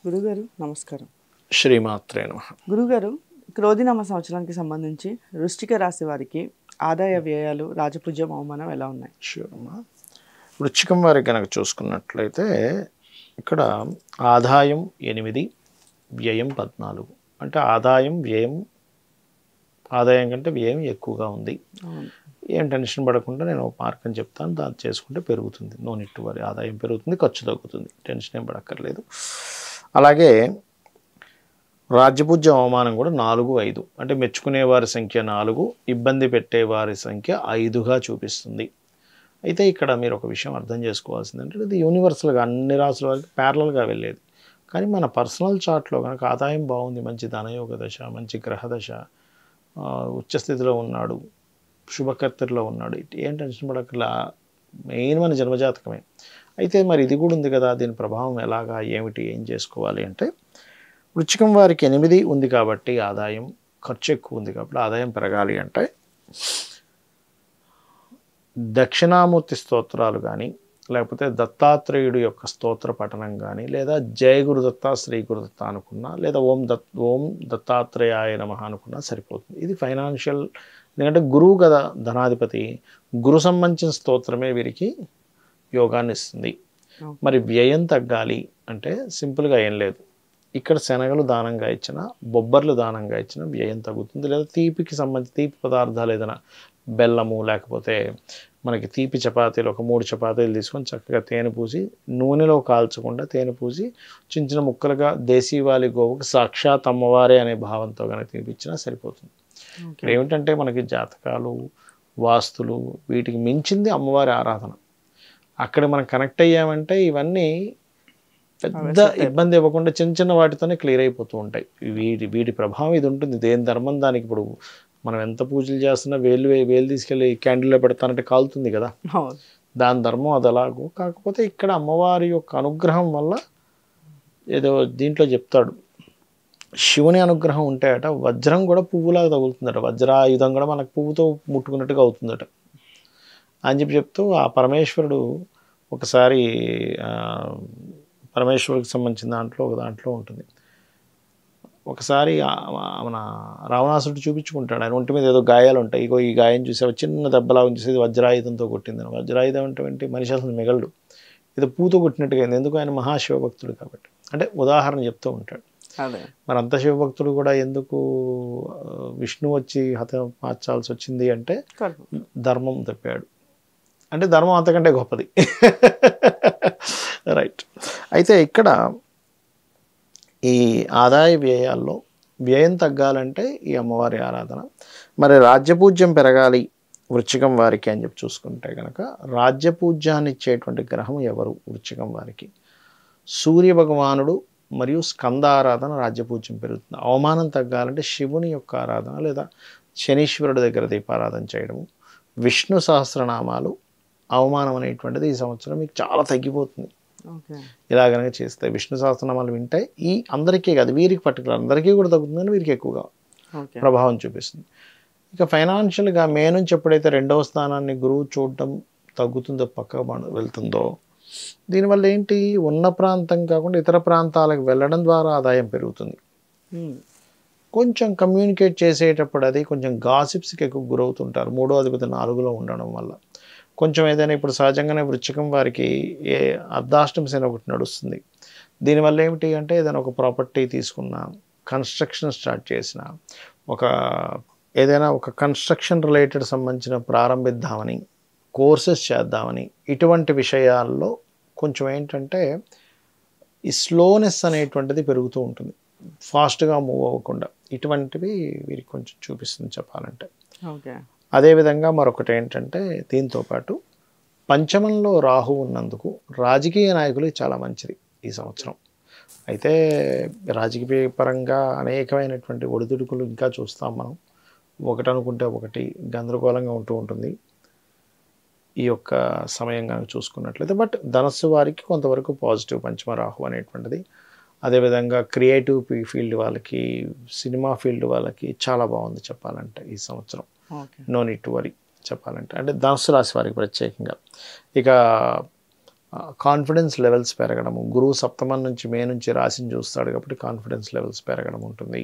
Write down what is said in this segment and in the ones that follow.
గురుగారు నమస్కారం. శ్రీమాత్రే నమః. గురుగారు, క్రోధినామ సంవత్సరానికి సంబంధించి వృశ్చిక రాశి వారికి ఆదాయ వ్యయాలు, రాజపూజ్యం, అవమానం ఎలా ఉన్నాయి? శివమ్మ, వృశ్చికం వారికి కనుక చూసుకున్నట్లయితే ఇక్కడ ఆదాయం 8, వ్యయం 14. అంటే ఆదాయం కంటే వ్యయం ఎక్కువగా ఉంది. ఏం టెన్షన్ పడకుండా నేను ఒక మార్గం చెప్తాను, దాన్ని చేసుకుంటే పెరుగుతుంది. No need to worry. ఆదాయం పెరుగుతుంది, ఖర్చు తగ్గుతుంది, టెన్షన్ ఏం పడక్కర్లేదు. అలాగే రాజ్యపూజ్యం అవమానం కూడా 4, 5. అంటే మెచ్చుకునే వారి సంఖ్య 4, ఇబ్బంది పెట్టే వారి సంఖ్య 5గా చూపిస్తుంది. అయితే ఇక్కడ మీరు ఒక విషయం అర్థం చేసుకోవాల్సింది అంటే ఇది యూనివర్సల్గా అన్ని రాసుల వారికి ప్యారలల్గా వెళ్ళేది. కానీ మన పర్సనల్ చార్ట్లో కనుక ఆదాయం బాగుంది, మంచి ధనయోగ దశ, మంచి గ్రహ దశ, ఉచ్చస్థితిలో ఉన్నాడు, శుభకర్తలో ఉన్నాడు, ఏం టెన్షన్ పడక్కర్లా, మెయిన్ మన జన్మజాతకమే. అయితే మరి ఇది కూడా ఉంది కదా, దీని ప్రభావం ఎలాగా, ఏమిటి, ఏం చేసుకోవాలి అంటే వృశ్చికం వారికి 8 ఉంది కాబట్టి ఆదాయం, ఖర్చు ఎక్కువ ఉంది కాబట్టి ఆదాయం పెరగాలి అంటే దక్షిణామూర్తి స్తోత్రాలు కానీ, లేకపోతే దత్తాత్రేయుడు యొక్క స్తోత్ర పఠనం కానీ, లేదా జయ గురుదత్త, శ్రీ గురుదత్త అనుకున్నా, లేదా ఓం దత్తాత్రేయాయ నమః అనుకున్నా సరిపోతుంది. ఇది ఫైనాన్షియల్, ఎందుకంటే గురువు కదా ధనాధిపతి, గురు సంబంధించిన స్తోత్రమే వీరికి యోగాన్ని ఇస్తుంది. మరి వ్యయం తగ్గాలి అంటే సింపుల్గా ఏం లేదు, ఇక్కడ శనగలు దానంగా ఇచ్చిన, బొబ్బర్లు దానంగా ఇచ్చిన వ్యయం తగ్గుతుంది. లేదా తీపికి సంబంధించి తీపి పదార్థాలు ఏదైనా బెల్లము, లేకపోతే మనకి తీపి చపాతీలు ఒక 3 చపాతీలు తీసుకొని చక్కగా తేనె పూసి, నూనెలో కాల్చకుండా తేనె పూసి చిన్న చిన్న ముక్కలుగా దేశీవాలి గోవుకి సాక్షాత్ అమ్మవారే అనే భావంతో కనుక తినిపించినా సరిపోతుంది. ఇక్కడ ఏమిటంటే మనకి జాతకాలు, వాస్తులు వీటికి మించింది అమ్మవారి ఆరాధన. అక్కడ మనం కనెక్ట్ అయ్యామంటే ఇవన్నీ పెద్ద ఇబ్బంది ఇవ్వకుండా చిన్న చిన్న వాటితోనే క్లియర్ అయిపోతూ ఉంటాయి. వీటి ప్రభావం ఇది ఉంటుంది. దేని ధర్మం దానికి. ఇప్పుడు మనం ఎంత పూజలు చేస్తున్నా వేలు తీసుకెళ్ళి క్యాండిల్లో పెడతానంటే కాలుతుంది కదా, దాని ధర్మం అది అలాగూ. కాకపోతే ఇక్కడ అమ్మవారి యొక్క అనుగ్రహం వల్ల ఏదో దీంట్లో చెప్తాడు, శివుని అనుగ్రహం ఉంటాయట, వజ్రం కూడా పువ్వులాగా తగులుతుందట, వజ్రాయుధం కూడా మనకు పువ్వుతో ముట్టుకున్నట్టుగా అవుతుందట అని చెప్తూ ఆ పరమేశ్వరుడు ఒకసారి పరమేశ్వరుడికి సంబంధించిన ఒక దాంట్లో ఉంటుంది. ఒకసారి మన రావణాసురుడు చూపించుకుంటాడు, ఆయన ఒంటి మీద ఏదో గాయాలు ఉంటాయి, ఇగో ఈ గాయం చూసావు, చిన్న దెబ్బలాగా చూసేది వజ్రాయుధంతో కొట్టిందని. వజ్రాయుధం అంటే మనిషి అసలు మిగలడు, ఏదో పూతో కొట్టినట్టుగా అయింది. ఎందుకు, ఆయన మహాశివభక్తుడు కాబట్టి. అంటే ఉదాహరణ చెప్తూ ఉంటాడు. మరి అంత శివభక్తుడు కూడా ఎందుకు విష్ణు వచ్చి మార్చాల్సి వచ్చింది అంటే ధర్మం తప్పాడు. అంటే ధర్మం అంతకంటే గొప్పది. రైట్. అయితే ఇక్కడ ఈ ఆదాయ వ్యయాల్లో వ్యయం తగ్గాలంటే ఈ అమ్మవారి ఆరాధన. మరి రాజ్యపూజ్యం పెరగాలి వృశ్చికం వారికి అని చెప్పి చూసుకుంటే కనుక, రాజ్యపూజ్యాన్ని ఇచ్చేటువంటి గ్రహం ఎవరు వృశ్చికం వారికి? సూర్య భగవానుడు మరియు స్కంద ఆరాధన రాజ్యపూజ్యం పెరుగుతుంది. అవమానం తగ్గాలంటే శివుని యొక్క ఆరాధన, లేదా శనీశ్వరుడి దగ్గర దీపారాధన చేయడము, విష్ణు సహస్రనామాలు, అవమానం అనేటువంటిది ఈ సంవత్సరం మీకు చాలా తగ్గిపోతుంది. ఇలా కనుక చేస్తే విష్ణు సహస్రనామాలు వింటే ఈ అందరికీ కాదు, వీరికి పర్టికులర్ అందరికీ కూడా తగ్గుతుంది, కానీ వీరికి ఎక్కువగా ప్రభావం చూపిస్తుంది. ఇక ఫైనాన్షియల్గా మే నుంచి ఎప్పుడైతే 2వ స్థానాన్ని గురువు చూడటం తగ్గుతుందో, పక్క వెళ్తుందో, దీనివల్ల ఏంటి, ఉన్న ప్రాంతం కాకుండా ఇతర ప్రాంతాలకు వెళ్ళడం ద్వారా ఆదాయం పెరుగుతుంది. కొంచెం కమ్యూనికేట్ చేసేటప్పుడు అది కొంచెం గాసిప్స్కి ఎక్కువ గురవుతుంటారు, 3వ అధిపతి 4లో ఉండడం వల్ల. కొంచెం ఏదైనా ఇప్పుడు సహజంగానే వృశ్చికం వారికి అర్ధాష్టమ శని ఒకటి నడుస్తుంది. దీనివల్ల ఏమిటి అంటే ఏదైనా ఒక ప్రాపర్టీ తీసుకున్నా, కన్స్ట్రక్షన్ స్టార్ట్ చేసిన, ఏదైనా ఒక కన్స్ట్రక్షన్ రిలేటెడ్ సంబంధించిన ప్రారంభిద్దామని, కోర్సెస్ చేద్దామని, ఇటువంటి విషయాల్లో కొంచెం ఏంటంటే ఈ స్లోనెస్ అనేటువంటిది పెరుగుతూ ఉంటుంది, ఫాస్ట్గా మూవ్ అవ్వకుండా. ఇటువంటివి వీరికి కొంచెం చూపిస్తుంది చెప్పాలంటే. అదేవిధంగా మరొకటి ఏంటంటే, దీంతోపాటు పంచమంలో రాహు ఉన్నందుకు రాజకీయ నాయకులు చాలా మంచిది ఈ సంవత్సరం. అయితే రాజకీయ పరంగా అనేకమైనటువంటి ఒడిదుడుకులు ఇంకా చూస్తాం మనం. ఒకటి అనుకుంటే ఒకటి గందరగోళంగా ఉంటూ ఉంటుంది ఈ యొక్క సమయం కనుక చూసుకున్నట్లయితే. బట్ ధనస్సు వారికి కొంతవరకు పాజిటివ్ పంచమ రాహు అనేటువంటిది. అదేవిధంగా క్రియేటివ్ ఫీల్డ్ వాళ్ళకి, సినిమా ఫీల్డ్ వాళ్ళకి చాలా బాగుంది చెప్పాలంటే ఈ సంవత్సరం. నో నీడ్ టు వరీ చెప్పాలంటే, అంటే ధనుసు రాశి వారికి ప్రత్యేకంగా. ఇక కాన్ఫిడెన్స్ లెవెల్స్ పెరగడము, గురువు సప్తమం నుంచి మే నుంచి రాశిని చూస్తాడు కాబట్టి కాన్ఫిడెన్స్ లెవెల్స్ పెరగడం ఉంటుంది.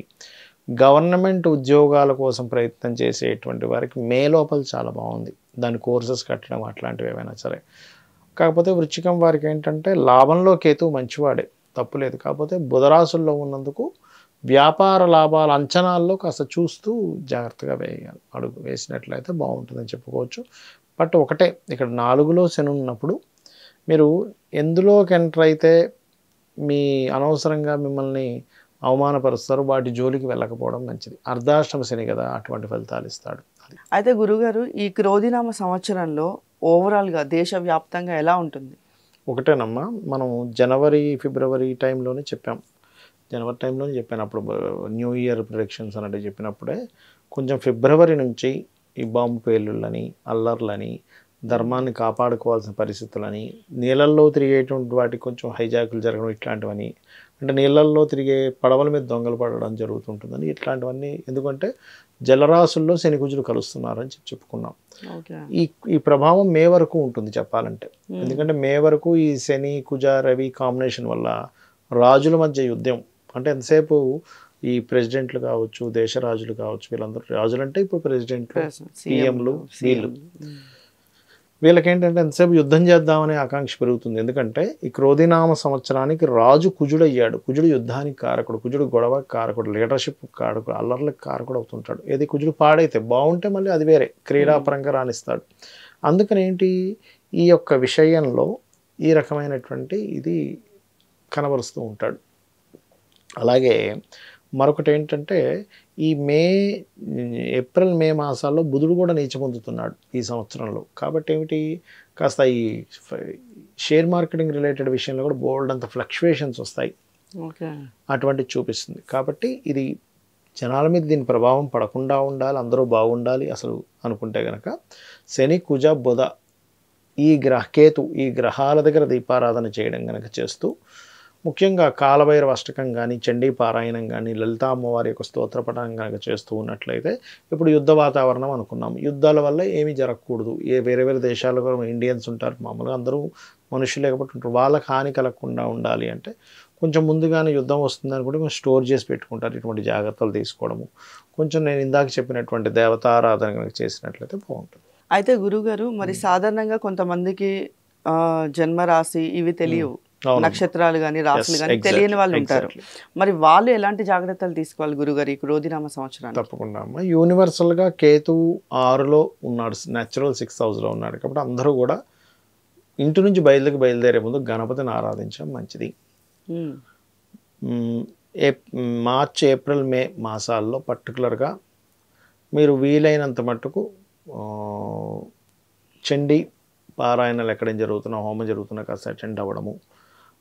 గవర్నమెంట్ ఉద్యోగాల కోసం ప్రయత్నం చేసేటువంటి వారికి మే లోపల చాలా బాగుంది, దాని కోర్సెస్ కట్టడం అట్లాంటివి ఏమైనా సరే. కాకపోతే వృశ్చికం వారికి ఏంటంటే లాభంలో కేతువు మంచివాడే, తప్పులేదు. కాకపోతే బుధరాశుల్లో ఉన్నందుకు వ్యాపార లాభాల అంచనాల్లో కాస్త చూస్తూ జాగ్రత్తగా వేయాలి, అడుగు వేసినట్లయితే బాగుంటుందని చెప్పుకోవచ్చు. బట్ ఒకటే, ఇక్కడ 4లో శని ఉన్నప్పుడు మీరు ఎందులోకి ఎంటర్ అయితే మీ అనవసరంగా మిమ్మల్ని అవమానపరుస్తారు వాటి జోలికి వెళ్ళకపోవడం మంచిది. అర్ధాష్టమ శని కదా, అటువంటి ఫలితాలు ఇస్తాడు. అయితే గురుగారు ఈ క్రోధినామ సంవత్సరంలో ఓవరాల్గా దేశవ్యాప్తంగా ఎలా ఉంటుంది? ఒకటేనమ్మా, మనం జనవరి ఫిబ్రవరి టైంలోనే చెప్పాం, జనవరి టైంలోనే చెప్పాను. అప్పుడు న్యూ ఇయర్ ప్రిడిక్షన్స్ అన్నట్టు చెప్పినప్పుడే కొంచెం ఫిబ్రవరి నుంచి ఈ బాంబు పేలుళ్ళని, అల్లర్లని, ధర్మాన్ని కాపాడుకోవాల్సిన పరిస్థితులని, నీళ్ళల్లో తిరిగేటువంటి వాటికి కొంచెం హైజాకులు జరగడం ఇట్లాంటివని, అంటే నీళ్ళల్లో తిరిగే పడవల మీద దొంగలు పడడం జరుగుతుంటుందని, ఇట్లాంటివన్నీ ఎందుకంటే జలరాశుల్లో శని కుజులు కలుస్తున్నారని చెప్పుకున్నాం. ఈ ప్రభావం మే వరకు ఉంటుంది చెప్పాలంటే. ఎందుకంటే మే వరకు ఈ శని కుజ రవి కాంబినేషన్ వల్ల రాజుల మధ్య యుద్ధం, అంటే ఎంతసేపు ఈ ప్రెసిడెంట్లు కావచ్చు, దేశ రాజులు కావచ్చు, వీళ్ళందరూ రాజులు అంటే ఇప్పుడు ప్రెసిడెంట్లు, సీఎంలు, వీళ్ళకేంటంటే ఎంతసేపు యుద్ధం చేద్దామనే ఆకాంక్ష పెరుగుతుంది. ఎందుకంటే ఈ క్రోధినామ సంవత్సరానికి రాజు కుజుడయ్యాడు. కుజుడు యుద్ధానికి కారకుడు, కుజుడు గొడవకి కారకుడు, లీడర్షిప్ కారకుడు, అల్లర్లకు కారకుడు అవుతుంటాడు. ఏది కుజుడు పాడైతే బాగుంటే మళ్ళీ అది వేరే క్రీడాపరంగా రాణిస్తాడు. అందుకని ఏంటి, ఈ యొక్క విషయంలో ఈ రకమైనటువంటి ఇది కనబరుస్తూ ఉంటాడు. అలాగే మరొకటి ఏంటంటే ఈ ఏప్రిల్ మే మాసాల్లో బుధుడు కూడా నీచ పొందుతున్నాడు ఈ సంవత్సరంలో. కాబట్టి ఏమిటి, కాస్త ఈ షేర్ మార్కెటింగ్ రిలేటెడ్ విషయంలో కూడా బోల్డ్ అంత ఫ్లక్చువేషన్స్ వస్తాయి, అటువంటిది చూపిస్తుంది. కాబట్టి ఇది జనాల మీద దీని ప్రభావం పడకుండా ఉండాలి, అందరూ బాగుండాలి అసలు అనుకుంటే కనుక శని కుజ బుధ కేతు ఈ గ్రహాల దగ్గర దీపారాధన చేయడం కనుక చేస్తూ, ముఖ్యంగా కాలభైరవ అష్టకం కానీ, చండీ పారాయణం కానీ, లలితా అమ్మవారి యొక్క స్తోత్రపఠనం కనుక చేస్తూ ఉన్నట్లయితే, ఇప్పుడు యుద్ధ వాతావరణం అనుకున్నాం, యుద్ధాల వల్ల ఏమీ జరగకూడదు. వేరే వేరే దేశాల్లో కూడా ఇండియన్స్ ఉంటారు, మామూలుగా అందరూ మనుషులే కాబట్టి ఉంటారు, వాళ్ళకి హాని కలగకుండా ఉండాలి అంటే కొంచెం ముందుగానే యుద్ధం వస్తుందని కూడా కొంచెం స్టోర్ చేసి పెట్టుకుంటారు. ఇటువంటి జాగ్రత్తలు తీసుకోవడము, కొంచెం నేను ఇందాక చెప్పినటువంటి దేవతారాధన కనుక చేసినట్లయితే బాగుంటుంది. అయితే గురుగారు, మరి సాధారణంగా కొంతమందికి జన్మరాశి ఇవి తెలియవు, నక్షత్రాలు కానీ రాశులు కానీ తెలియని వాళ్ళు ఉంటారు. మరి వాళ్ళు ఎలాంటి జాగ్రత్తలు తీసుకోవాలి గురుగారు ఈ క్రోధినామ సంవత్సరానికి? తప్పకుండా అమ్మ, యూనివర్సల్గా కేతువు 6లో ఉన్నాడు, న్యాచురల్ 6th హౌస్లో ఉన్నాడు. కాబట్టి అందరూ కూడా ఇంటి నుంచి బయలుదేరే ముందు గణపతిని ఆరాధించడం మంచిది. మార్చ్ ఏప్రిల్ మే మాసాల్లో పర్టికులర్గా మీరు వీలైనంత మట్టుకు చండీ పారాయణాలు ఎక్కడేం జరుగుతున్నా, హోమం జరుగుతున్నా కాస్త అటెండ్ అవ్వడము.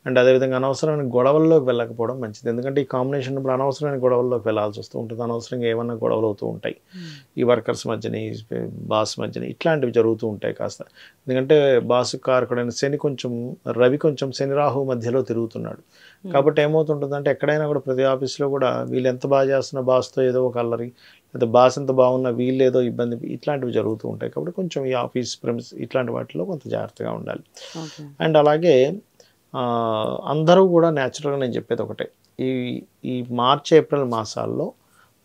అండ్ అదేవిధంగా అనవసరమైన గొడవల్లోకి వెళ్ళకపోవడం మంచిది. ఎందుకంటే ఈ కాంబినేషన్ ఇప్పుడు అనవసరమైన గొడవల్లోకి వెళ్ళాల్సి వస్తూ ఉంటుంది, అనవసరంగా ఏమన్నా గొడవలు అవుతూ ఉంటాయి ఈ వర్కర్స్ మధ్యని, బాస్ మధ్యని, ఇట్లాంటివి జరుగుతూ ఉంటాయి కాస్త. ఎందుకంటే బాసు కారకుడైన శని రవి కొంచెం శని రాహు మధ్యలో తిరుగుతున్నాడు. కాబట్టి ఏమవుతుంటుందంటే ఎక్కడైనా కూడా ప్రతి ఆఫీస్లో కూడా వీళ్ళు ఎంత బాగా చేస్తున్న బాస్తో ఏదో ఒక అల్లరి, లేదా బాస్ ఎంత బాగున్నా వీళ్ళు ఏదో ఇబ్బంది, ఇట్లాంటివి జరుగుతూ ఉంటాయి. కాబట్టి కొంచెం ఈ ఆఫీస్ ప్రెమిస్ ఇట్లాంటి వాటిలో కొంత జాగ్రత్తగా ఉండాలి. అండ్ అలాగే అందరూ కూడా న్యాచురల్గా నేను చెప్పేది ఒకటే, ఈ మార్చ్ ఏప్రిల్ మాసాల్లో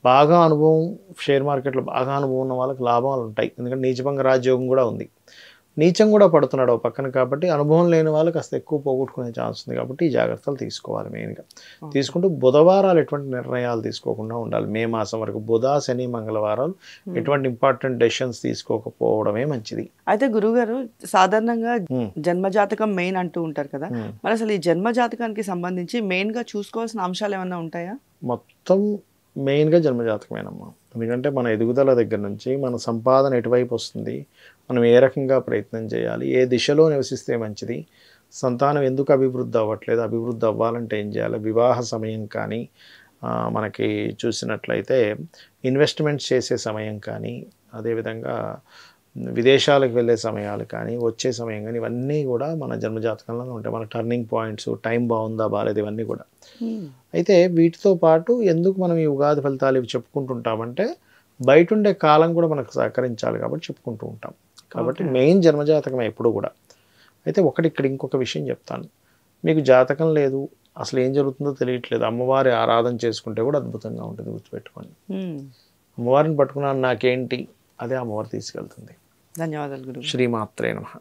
బాగా అనుభవం, షేర్ మార్కెట్లో బాగా అనుభవం ఉన్న వాళ్ళకి లాభాలు ఉంటాయి. ఎందుకంటే నీచభంగ రాజయోగం కూడా ఉంది, నీచం కూడా పడుతున్నాడు ఒక పక్కన. కాబట్టి అనుభవం లేని వాళ్ళు కాస్త ఎక్కువ పోగొట్టుకునే ఛాన్స్ ఉంది. కాబట్టి ఈ జాగ్రత్తలు తీసుకోవాలి మెయిన్గా. తీసుకుంటూ బుధవారాలు ఎటువంటి నిర్ణయాలు తీసుకోకుండా ఉండాలి మే మాసం వరకు. బుధ శని మంగళవారాలు ఎటువంటి ఇంపార్టెంట్ డెసిషన్స్ తీసుకోకపోవడమే మంచిది. అయితే గురుగారు, సాధారణంగా జన్మజాతకం మెయిన్ అంటూ ఉంటారు కదా, మరి అసలు ఈ జన్మజాతకానికి సంబంధించి మెయిన్గా చూసుకోవాల్సిన అంశాలు ఏమన్నా ఉంటాయా? మొత్తం మెయిన్గా జన్మజాతకమేనమ్మా. ఎందుకంటే మన ఎదుగుదల దగ్గర నుంచి మన సంపాదన ఎటువైపు వస్తుంది, మనం ఏ రకంగా ప్రయత్నం చేయాలి, ఏ దిశలో నివసిస్తే మంచిది, సంతానం ఎందుకు అభివృద్ధి అవ్వట్లేదు, అభివృద్ధి అవ్వాలంటే ఏం చేయాలి, వివాహ సమయం కానీ, మనకి చూసినట్లయితే ఇన్వెస్ట్మెంట్స్ చేసే సమయం కానీ, అదేవిధంగా విదేశాలకు వెళ్ళే సమయాలు కానీ, వచ్చే సమయం కానీ, ఇవన్నీ కూడా మన జన్మజాతకంలోనే ఉంటాయి. మన టర్నింగ్ పాయింట్స్, టైం బాగుందా బాగాలేదు, ఇవన్నీ కూడా. అయితే వీటితో పాటు ఎందుకు మనం ఈ ఉగాది ఫలితాలు ఇవి చెప్పుకుంటుంటామంటే, బయట ఉండే కాలం కూడా మనకు సహకరించాలి కాబట్టి చెప్పుకుంటూ ఉంటాం. కాబట్టి మెయిన్ జన్మజాతకం ఎప్పుడు కూడా అయితే ఇక్కడ ఇంకొక విషయం చెప్తాను. మీకు జాతకం లేదు, అసలు ఏం జరుగుతుందో తెలియట్లేదు, అమ్మవారి ఆరాధన చేసుకుంటే కూడా అద్భుతంగా ఉంటుంది, గుర్తుపెట్టుకోండి. అమ్మవారిని పట్టుకున్నాను నాకేంటి, అదే అమ్మవారు తీసుకెళ్తుంది. ధన్యవాదాలు గురువు. శ్రీమాత్రే నమః.